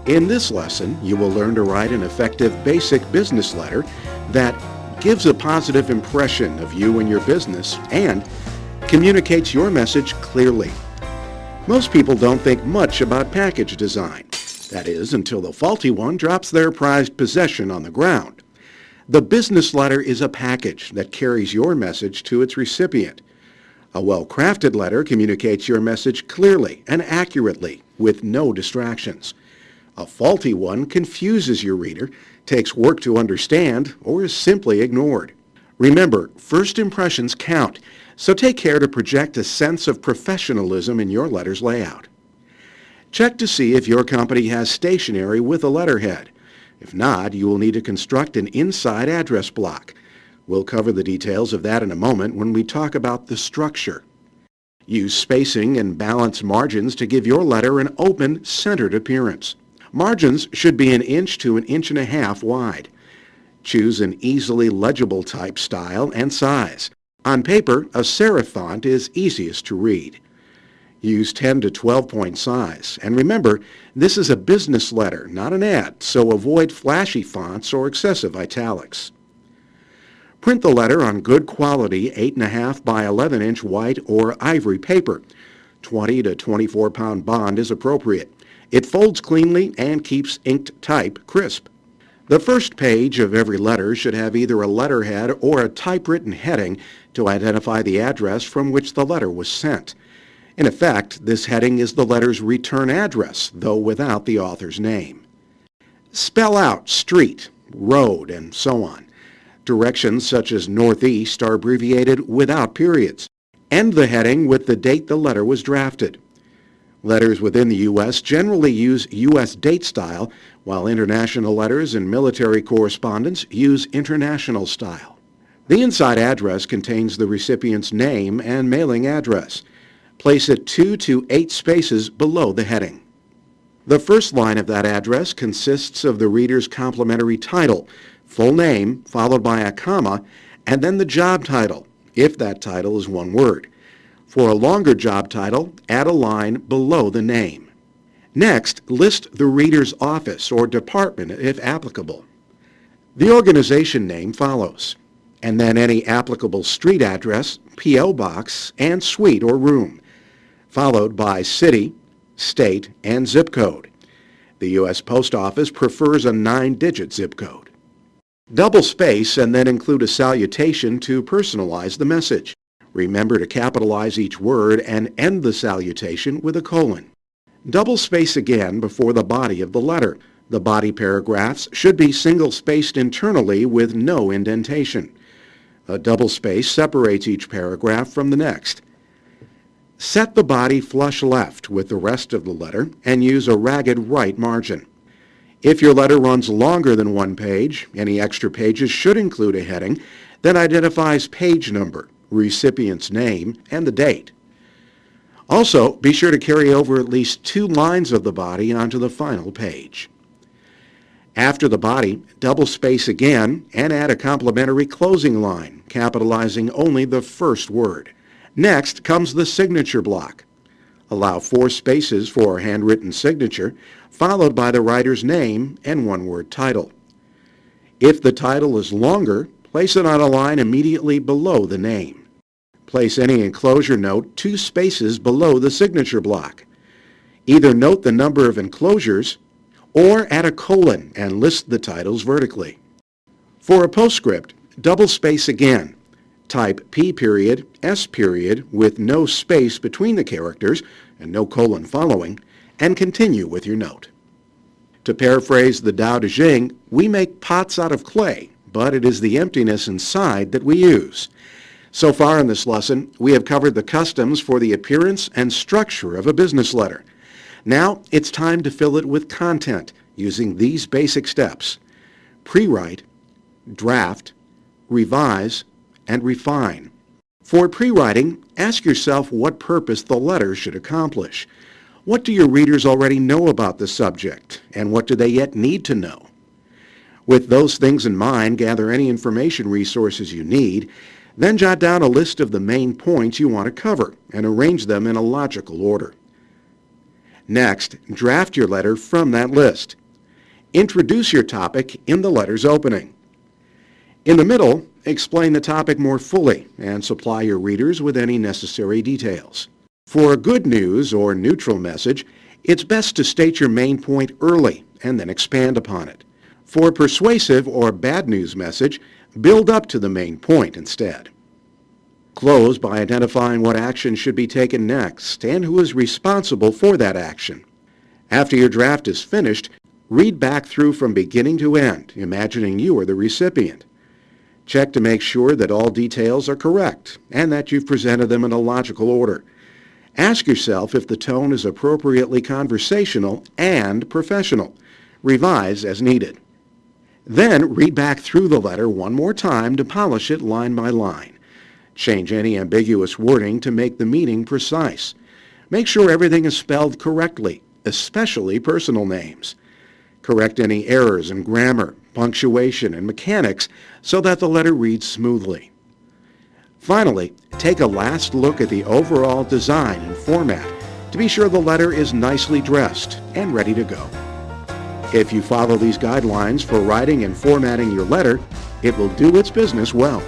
In this lesson, you will learn to write an effective basic business letter that gives a positive impression of you and your business and communicates your message clearly. Most people don't think much about package design. That is, until the faulty one drops their prized possession on the ground. The business letter is a package that carries your message to its recipient. A well-crafted letter communicates your message clearly and accurately with no distractions. A faulty one confuses your reader, takes work to understand, or is simply ignored. Remember, first impressions count, so take care to project a sense of professionalism in your letter's layout. Check to see if your company has stationery with a letterhead. If not, you will need to construct an inside address block. We'll cover the details of that in a moment when we talk about the structure. Use spacing and balanced margins to give your letter an open, centered appearance. Margins should be 1 inch to 1.5 inches wide. Choose an easily legible type style and size. On paper, a serif font is easiest to read. Use 10 to 12 point size. And remember, this is a business letter, not an ad, so avoid flashy fonts or excessive italics. Print the letter on good quality 8.5 by 11 inch white or ivory paper. 20 to 24 pound bond is appropriate. It folds cleanly and keeps inked type crisp. The first page of every letter should have either a letterhead or a typewritten heading to identify the address from which the letter was sent. In effect, this heading is the letter's return address, though without the author's name. Spell out street, road, and so on. Directions such as northeast are abbreviated without periods. End the heading with the date the letter was drafted. Letters within the U.S. generally use U.S. date style, while international letters and military correspondence use international style. The inside address contains the recipient's name and mailing address. Place it 2 to 8 spaces below the heading. The first line of that address consists of the reader's complimentary title, full name followed by a comma, and then the job title, if that title is one word. For a longer job title, add a line below the name. Next, list the reader's office or department if applicable. The organization name follows, and then any applicable street address, P.O. box, and suite or room, followed by city, state, and zip code. The U.S. Post Office prefers a 9-digit zip code. Double space and then include a salutation to personalize the message. Remember to capitalize each word and end the salutation with a colon. Double space again before the body of the letter. The body paragraphs should be single-spaced internally with no indentation. A double space separates each paragraph from the next. Set the body flush left with the rest of the letter and use a ragged right margin. If your letter runs longer than 1 page, any extra pages should include a heading that identifies page number, recipient's name, and the date. Also, be sure to carry over at least 2 lines of the body onto the final page. After the body, double space again and add a complimentary closing line, capitalizing only the first word. Next comes the signature block. Allow 4 spaces for a handwritten signature, followed by the writer's name and one-word title. If the title is longer, place it on a line immediately below the name. Place any enclosure note 2 spaces below the signature block. Either note the number of enclosures or add a colon and list the titles vertically. For a postscript, double space again. Type P period, S period with no space between the characters and no colon following, and continue with your note. To paraphrase the Tao Te Ching, we make pots out of clay, but it is the emptiness inside that we use. So far in this lesson, we have covered the customs for the appearance and structure of a business letter. Now it's time to fill it with content using these basic steps: pre-write, draft, revise, and refine. For pre-writing, ask yourself what purpose the letter should accomplish. What do your readers already know about the subject, and what do they yet need to know? With those things in mind, gather any information resources you need, then jot down a list of the main points you want to cover and arrange them in a logical order. Next, draft your letter from that list. Introduce your topic in the letter's opening. In the middle, explain the topic more fully and supply your readers with any necessary details. For a good news or neutral message, it's best to state your main point early and then expand upon it. For a persuasive or bad news message, build up to the main point instead. Close by identifying what action should be taken next and who is responsible for that action. After your draft is finished, read back through from beginning to end, imagining you are the recipient. Check to make sure that all details are correct and that you've presented them in a logical order. Ask yourself if the tone is appropriately conversational and professional. Revise as needed. Then read back through the letter one more time to polish it line by line. Change any ambiguous wording to make the meaning precise. Make sure everything is spelled correctly, especially personal names. Correct any errors in grammar, punctuation, and mechanics so that the letter reads smoothly. Finally, take a last look at the overall design and format to be sure the letter is nicely dressed and ready to go. If you follow these guidelines for writing and formatting your letter, it will do its business well.